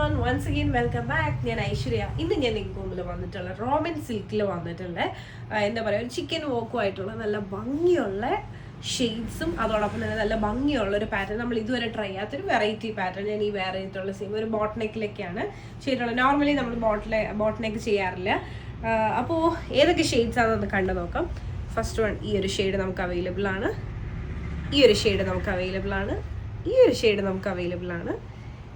everyone, once again welcome back. ഞാൻ ഐശ്വര്യ. ഇന്ന് ഞാൻ നിങ്ങൾക്ക് മുമ്പിൽ വന്നിട്ടുള്ള റോമൻ സിൽക്കിൽ വന്നിട്ടുള്ള എന്താ പറയുക ഒരു ചിക്കൻ വോക്കും ആയിട്ടുള്ള നല്ല ഭംഗിയുള്ള ഷെയ്ഡ്സും അതോടൊപ്പം തന്നെ നല്ല ഭംഗിയുള്ള ഒരു പാറ്റേൺ നമ്മൾ ഇതുവരെ ട്രൈ ചെയ്യാത്തൊരു വെറൈറ്റി പാറ്റേൺ ഞാൻ ഈ വേറെ ആയിട്ടുള്ള സെയിം ഒരു ബോട്ട് നെക്കിലൊക്കെയാണ് ചെയ്തിട്ടുള്ളത്. നോർമലി നമ്മൾ ബോട്ട് നെക്ക് ചെയ്യാറില്ല. അപ്പോൾ ഏതൊക്കെ ഷെയ്ഡ്സ് ആണെന്ന് കണ്ടു നോക്കാം. ഫസ്റ്റ് വൺ ഈ ഒരു ഷെയ്ഡ് നമുക്ക് അവൈലബിൾ ആണ്, ഈ ഒരു ഷെയ്ഡ് നമുക്ക് അവൈലബിൾ ആണ്, ഈ ഒരു ഷെയ്ഡ് നമുക്ക് അവൈലബിൾ ആണ്,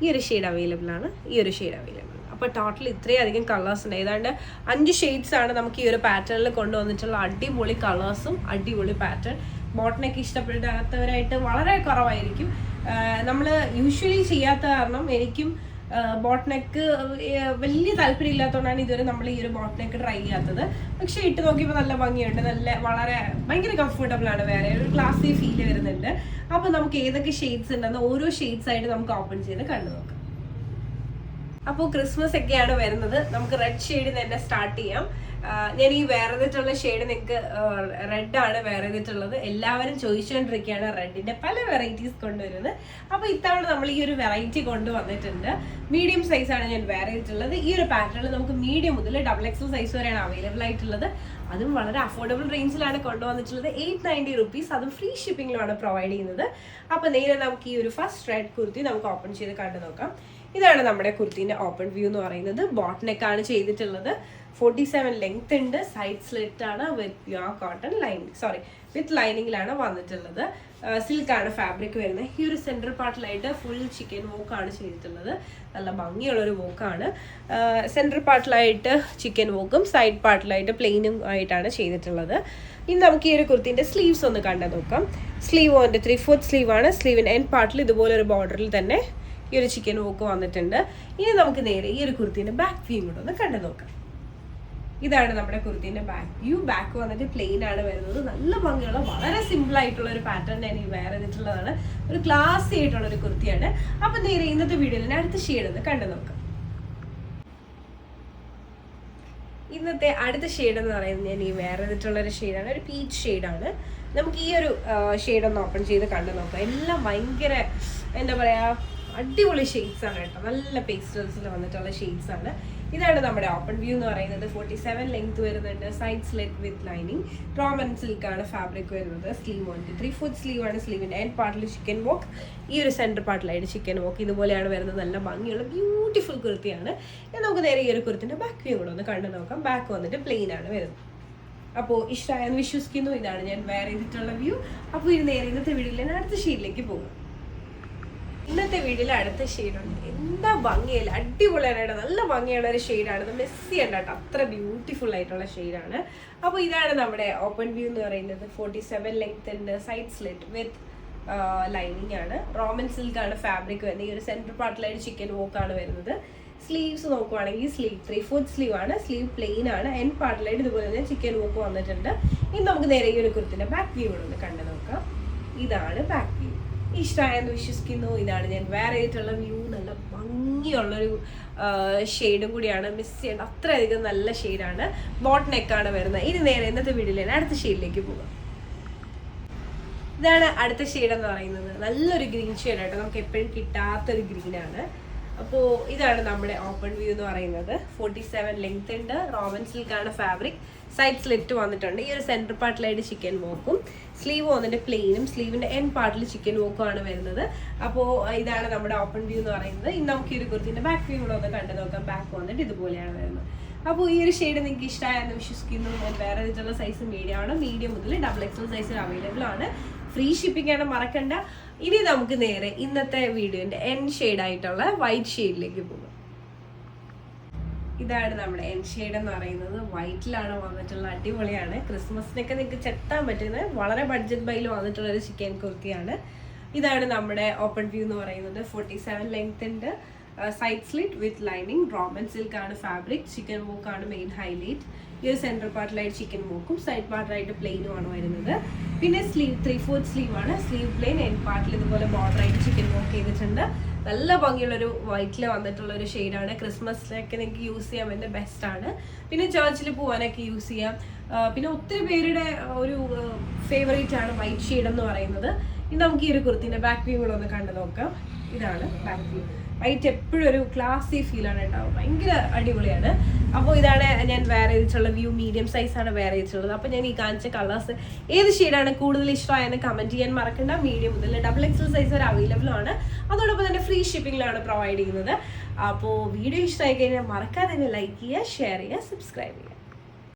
ഈ ഒരു ഷെയ്ഡ് അവൈലബിൾ ആണ്, ഈ ഒരു ഷെയ്ഡ് അവൈലബിൾ ആണ്. അപ്പോൾ ടോട്ടൽ ഇത്രയധികം കളേഴ്സ് ഉണ്ട്. ഏതാണ്ട് 5 ഷെയ്ഡ്സ് ആണ് നമുക്ക് ഈ ഒരു പാറ്റേണിൽ കൊണ്ടുവന്നിട്ടുള്ള. അടിപൊളി കളേഴ്സും അടിപൊളി പാറ്റേൺ. ബോട്ടിനൊക്കെ ഇഷ്ടപ്പെടാത്തവരായിട്ട് വളരെ കുറവായിരിക്കും. നമ്മൾ യൂഷ്വലി ചെയ്യാത്ത കാരണം എനിക്കും ബോട്ട്നെക്ക് വലിയ താല്പര്യം ഇല്ലാത്തതുകൊണ്ടാണ് ഇതുവരെ നമ്മൾ ഈ ഒരു ബോട്ട്നെക്ക് ട്രൈ ചെയ്യാത്തത്. പക്ഷെ ഇട്ട് നോക്കിയപ്പോൾ നല്ല ഭംഗിയുണ്ട്, വളരെ ഭയങ്കര കംഫർട്ടബിൾ ആണ്, വേറെ ഒരു ക്ലാസി ഫീൽ വരുന്നുണ്ട്. അപ്പോൾ നമുക്ക് ഏതൊക്കെ ഷെയ്ഡ്സ് ഉണ്ടെന്ന് ഓരോ ഷെയ്ഡ്സ് ആയിട്ട് നമുക്ക് ഓപ്പൺ ചെയ്ത് കണ്ടു നോക്കാം. അപ്പോൾ ക്രിസ്മസ് ഒക്കെയാണ് വരുന്നത്. നമുക്ക് റെഡ് ഷെയ്ഡിൽ തന്നെ സ്റ്റാർട്ട് ചെയ്യാം. ഞാൻ ഈ വേറെ ചെയ്തിട്ടുള്ള ഷെയ്ഡ് നിങ്ങൾക്ക് റെഡാണ് വേറെ ചെയ്തിട്ടുള്ളത്. എല്ലാവരും ചോദിച്ചുകൊണ്ടിരിക്കുകയാണ് റെഡിന്റെ പല വെറൈറ്റീസ് കൊണ്ടുവരുന്നത്. അപ്പോൾ ഇത്തവണ നമ്മൾ ഈ ഒരു വെറൈറ്റി കൊണ്ടുവന്നിട്ടുണ്ട്. മീഡിയം സൈസാണ് ഞാൻ വേറെ ചെയ്തിട്ടുള്ളത്. ഈ ഒരു പാറ്റേണിൽ നമുക്ക് മീഡിയം മുതൽ XXL സൈസ് വരെയാണ് അവൈലബിൾ ആയിട്ടുള്ളത്. അതും വളരെ അഫോർഡബിൾ റേഞ്ചിലാണ് കൊണ്ടുവന്നിട്ടുള്ളത്. 890 റുപ്പീസ്, അതും ഫ്രീ ഷിപ്പിംഗിലാണ് പ്രൊവൈഡ് ചെയ്യുന്നത്. അപ്പോൾ നേരെ നമുക്ക് ഈ ഒരു ഫസ്റ്റ് റെഡ് കുർത്തി നമുക്ക് ഓപ്പൺ ചെയ്ത് കണ്ടു നോക്കാം. ഇതാണ് നമ്മുടെ കുർത്തിന്റെ ഓപ്പൺ വ്യൂ എന്ന് പറയുന്നത്. ബോട്ട് നെക്കാണ് ചെയ്തിട്ടുള്ളത്. 47 ലെങ്ത് ഉണ്ട്. സൈഡ് സ്ലിറ്റ് ആണ് വിത്ത് പ്യുവർ കോട്ടൺ വിത്ത് ലൈനിങ്ങിലാണ് വന്നിട്ടുള്ളത്. സിൽക്കാണ് ഫാബ്രിക് വരുന്നത്. ഈ ഒരു സെൻട്രൽ പാർട്ടിലായിട്ട് ഫുൾ ചിക്കൻ വോക്കാണ് ചെയ്തിട്ടുള്ളത്. നല്ല ഭംഗിയുള്ളൊരു വോക്കാണ്. സെൻട്രൽ പാർട്ടിലായിട്ട് ചിക്കൻ വോക്കും സൈഡ് പാർട്ടിലായിട്ട് പ്ലെയിനും ആയിട്ടാണ് ചെയ്തിട്ടുള്ളത്. ഇനി നമുക്ക് ഈ ഒരു കുർത്തിന്റെ സ്ലീവ്സ് ഒന്ന് കണ്ടു നോക്കാം. സ്ലീവ് വന്നിട്ട് 3/4 സ്ലീവ് ആണ്. സ്ലീവിന്റെ എൻഡ് പാർട്ടിൽ ഇതുപോലെ ഒരു ബോർഡറിൽ തന്നെ ഈ ഒരു ചിക്കൻ വോക്ക് വന്നിട്ടുണ്ട്. ഇനി നമുക്ക് നേരെ ഈ ഒരു കുർത്തിന്റെ ബാക്ക് വ്യൂ കൂടെ ഒന്ന് കണ്ടു നോക്കാം. ഇതാണ് നമ്മുടെ കുർത്തിന്റെ ബാക്ക് വ്യൂ. ബാക്ക് വന്നിട്ട് പ്ലെയിൻ ആണ് വരുന്നത്. നല്ല ഭംഗിയുള്ള വളരെ സിമ്പിൾ ആയിട്ടുള്ള ഒരു പാറ്റേൺ ഞാൻ ഈ വേറെ ചെയ്തിട്ടുള്ളതാണ്. ഒരു ക്ലാസി ആയിട്ടുള്ള ഒരു കുർത്തിയാണ്. അപ്പൊ നേരെ ഇന്നത്തെ വീഡിയോയിൽ അടുത്ത ഷെയ്ഡ് ഒന്ന് കണ്ടു നോക്കാം. ഇന്നത്തെ അടുത്ത ഷെയ്ഡ് എന്ന് പറയുന്നത് ഞാൻ ഈ വേറെ ചെയ്തിട്ടുള്ള ഒരു ഷെയ്ഡാണ്. ഒരു പീച്ച് ഷെയ്ഡാണ്. നമുക്ക് ഈ ഒരു ഷെയ്ഡ് ഒന്ന് ഓപ്പൺ ചെയ്ത് കണ്ടു നോക്കാം. എല്ലാം ഭയങ്കര എന്താ പറയാ അടിപൊളി ഷെയ്ഡ്സ് ആണ് കേട്ടോ. നല്ല പേസ്റ്റൽസിൽ വന്നിട്ടുള്ള ഷെയ്ഡ്സ് ആണ്. ഇതാണ് നമ്മുടെ ഓപ്പൺ വ്യൂ എന്ന് പറയുന്നത്. 47 ലെങ്ത് വരുന്നുണ്ട്. Side slit with lining. Roman സിൽക്കാണ് ഫാബ്രിക് വരുന്നത്. സ്ലീവ് വന്നിട്ട് 3/4 സ്ലീവ് ആണ്. സ്ലീവിന്റെ എൻഡ് പാർട്ടിൽ ചിക്കൻ വോക്ക്, ഈ ഒരു സെന്റർ പാർട്ടിലായിട്ട് ചിക്കൻ വോക്ക്. ഇതുപോലെയാണ് വരുന്നത്. നല്ല ഭംഗിയുള്ള ബ്യൂട്ടിഫുൾ കുർത്തിയാണ്. നമുക്ക് നേരെ ഈ ഒരു കുർത്തിന്റെ ബാക്ക് വ്യൂ കൂടെ ഒന്ന് കണ്ടു നോക്കാം. ബാക്ക് വന്നിട്ട് പ്ലെയിൻ ആണ് വരുന്നത്. അപ്പോൾ ഇഷ്ടമായെന്ന് വിശ്വസിക്കുന്നു. ഇതാണ് ഞാൻ വേറെ ചെയ്തിട്ടുള്ള വ്യൂ. അപ്പോൾ ഇത് നേരെ ഇന്നത്തെ വീഡിയോയിൽ അടുത്ത ഷെയ്ഡിലേക്ക് പോകും. ഇന്നത്തെ വീഡിയോയിൽ അടുത്ത ഷെയ്ഡുണ്ട്. എന്താ ഭംഗിയല്ല, അടിപൊളിയാണ്. നല്ല ഭംഗിയുള്ള ഒരു ഷെയ്ഡാണ്. ഇത് മെസ്സി ഉണ്ട് കേട്ടോ, അത്ര ബ്യൂട്ടിഫുൾ ആയിട്ടുള്ള ഷെയ്ഡാണ്. അപ്പോൾ ഇതാണ് നമ്മുടെ ഓപ്പൺ വ്യൂ എന്ന് പറയുന്നത്. 47 ലെങ്ത് ഉണ്ട്. സൈഡ് സ്ലിറ്റ് വിത്ത് ലൈനിങ് ആണ്. റോമൻ സിൽക്കാണ് ഫാബ്രിക് വരുന്നത്. ഈ ഒരു സെൻട്രൽ പാർട്ടിലായിട്ട് ചിക്കൻ വോക്കാണ് വരുന്നത്. സ്ലീവ്സ് നോക്കുവാണെങ്കിൽ സ്ലീവ് 3/4 സ്ലീവ് ആണ്. സ്ലീവ് പ്ലെയിൻ ആണ്. എൻഡ് പാർട്ടിലായിട്ട് ഇതുപോലെ തന്നെ ചിക്കൻ വോക്ക് വന്നിട്ടുണ്ട്. ഇനി നമുക്ക് നേരെ ഈ ഒരു കുർത്തിന്റെ ബാക്ക് വ്യൂ കൂടെ ഒന്ന് കണ്ടു നോക്കാം. ഇതാണ് ബാക്ക് വ്യൂ. ഇഷ്ടമായെന്ന് വിശ്വസിക്കുന്നു. ഇതാണ് ഞാൻ വേറെ ആയിട്ടുള്ള വ്യൂ. നല്ല ഭംഗിയുള്ളൊരു ഷെയ്ഡും കൂടിയാണ്. മിസ് ചെയ്യേണ്ട അത്രയധികം നല്ല ഷെയ്ഡാണ്. ബോട്ട് നെക്കാണ് വരുന്നത്. ഇനി നേരെ ഇന്നത്തെ വീഡിയോയിൽ അടുത്ത ഷെയ്ഡിലേക്ക് പോകാം. ഇതാണ് അടുത്ത ഷെയ്ഡ് എന്ന് പറയുന്നത്. നല്ലൊരു ഗ്രീൻ ഷെയ്ഡായിട്ട് നമുക്ക് എപ്പോഴും കിട്ടാത്തൊരു ഗ്രീനാണ്. അപ്പോൾ ഇതാണ് നമ്മുടെ ഓപ്പൺ വ്യൂ എന്ന് പറയുന്നത്. 47 ലെങ്ത് ഉണ്ട്. റോമൻ സിൽക്കാണ് ഫാബ്രിക്. സൈഡ് സ്ലിറ്റ് വന്നിട്ടുണ്ട്. ഈ ഒരു സെൻറ്റർ പാർട്ടിലായിട്ട് ചിക്കൻ വോക്കും. സ്ലീവ് വന്നിട്ട് പ്ലെയിനും. സ്ലീവിന്റെ എൻഡ് പാർട്ടിൽ ചിക്കൻ വോക്കും ആണ് വരുന്നത്. അപ്പോൾ ഇതാണ് നമ്മുടെ ഓപ്പൺ വ്യൂ എന്ന് പറയുന്നത്. ഇനി നമുക്ക് ഈ ഒരു കുർത്തിന്റെ ബാക്ക് വ്യൂ കൂടെ ഒന്ന് കണ്ടു നോക്കാം. ബാക്ക് വന്നിട്ട് ഇതുപോലെയാണ് വരുന്നത്. അപ്പോൾ ഈ ഒരു ഷെയ്ഡ് നിങ്ങൾക്ക് ഇഷ്ടമായെന്ന് വിശ്വസിക്കുന്നു. ഞാൻ വേറെ ചെയ്തിട്ടുള്ള സൈസ് മീഡിയം ആണ്. മീഡിയം മുതൽ XXL സൈസിൽ അവൈലബിൾ ആണ്. ഫ്രീ ഷിപ്പിംഗ് ആണ്, മറക്കണ്ട. ഇനി നമുക്ക് നേരെ ഇന്നത്തെ വീഡിയോന്റെ എൻഡ് ഷെയ്ഡ് ആയിട്ടുള്ള വൈറ്റ് ഷെയ്ഡിലേക്ക് പോകും. ഇതാണ് നമ്മുടെ എൻഡ് ഷെയ്ഡ് എന്ന് പറയുന്നത്. വൈറ്റിലാണ് വന്നിട്ടുള്ള. അടിപൊളിയാണ്. ക്രിസ്മസിനൊക്കെ നിങ്ങൾക്ക് ചെത്താൻ പറ്റുന്ന വളരെ ബഡ്ജറ്റ് ബൈയിൽ വന്നിട്ടുള്ള ഒരു ചിക്കൻ കുർത്തിയാണ്. ഇതാണ് നമ്മുടെ ഓപ്പൺ വ്യൂ എന്ന് പറയുന്നത്. 47 ലെങ്ത് ഉണ്ട്. Side slit with lining. Roman സിൽക്കാണ് ഫാബ്രിക്. ചിക്കൻ വോക്കാണ് മെയിൻ ഹൈലൈറ്റ്. ഈ ഒരു സെൻട്രൽ പാർട്ടിലായിട്ട് ചിക്കൻ വോക്കും സൈഡ് പാർട്ടിലായിട്ട് പ്ലെയിനും ആണ് വരുന്നത്. പിന്നെ സ്ലീവ് 3/4 സ്ലീവ് ആണ്. Sleeve plain. എൻഡ് പാർട്ടിൽ ഇതുപോലെ ബോർഡറായിട്ട് ചിക്കൻ വോക്ക് ചെയ്തിട്ടുണ്ട്. നല്ല ഭംഗിയുള്ളൊരു വൈറ്റിൽ വന്നിട്ടുള്ള ഒരു ഷെയ്ഡാണ്. ക്രിസ്മസിനൊക്കെ നിങ്ങൾക്ക് യൂസ് ചെയ്യാൻ പറ്റുന്ന ബെസ്റ്റാണ്. പിന്നെ ചർച്ചിൽ പോകാനൊക്കെ യൂസ് ചെയ്യാം. പിന്നെ ഒത്തിരി പേരുടെ ഒരു ഫേവറേറ്റ് ആണ് വൈറ്റ് ഷെയ്ഡ് എന്ന് പറയുന്നത്. ഇനി നമുക്ക് ഈ ഒരു കുർത്തിന്റെ ബാക്ക് വ്യൂ കൂടെ ഒന്ന് കണ്ടു നോക്കാം. ഇതാണ് ബാക്ക് വ്യൂ. വൈറ്റ് എപ്പോഴും ഒരു ക്ലാസി ഫീലാണ് ഉണ്ടാവും, ഭയങ്കര അടിപൊളിയാണ്. അപ്പോൾ ഇതാണ് ഞാൻ വെയർ ചെയ്തിട്ടുള്ള വ്യൂ. മീഡിയം സൈസാണ് വെയർ ചെയ്തിട്ടുള്ളത്. അപ്പോൾ ഞാൻ ഈ കാണിച്ച കളേഴ്സ് ഏത് ഷെയ്ഡാണ് കൂടുതൽ ഇഷ്ടമായെന്ന് കമൻറ്റ് ചെയ്യാൻ മറക്കണ്ട. മീഡിയം മുതൽ XXL സൈസ് വരെ അവൈലബിൾ ആണ്. അതോടൊപ്പം തന്നെ ഫ്രീ ഷിപ്പിങ്ങിലാണ് പ്രൊവൈഡ് ചെയ്യുന്നത്. അപ്പോൾ വീഡിയോ ഇഷ്ടമായി കഴിഞ്ഞാൽ മറക്കാതെ തന്നെ ലൈക്ക് ചെയ്യുക, ഷെയർ ചെയ്യുക, സബ്സ്ക്രൈബ് ചെയ്യുക.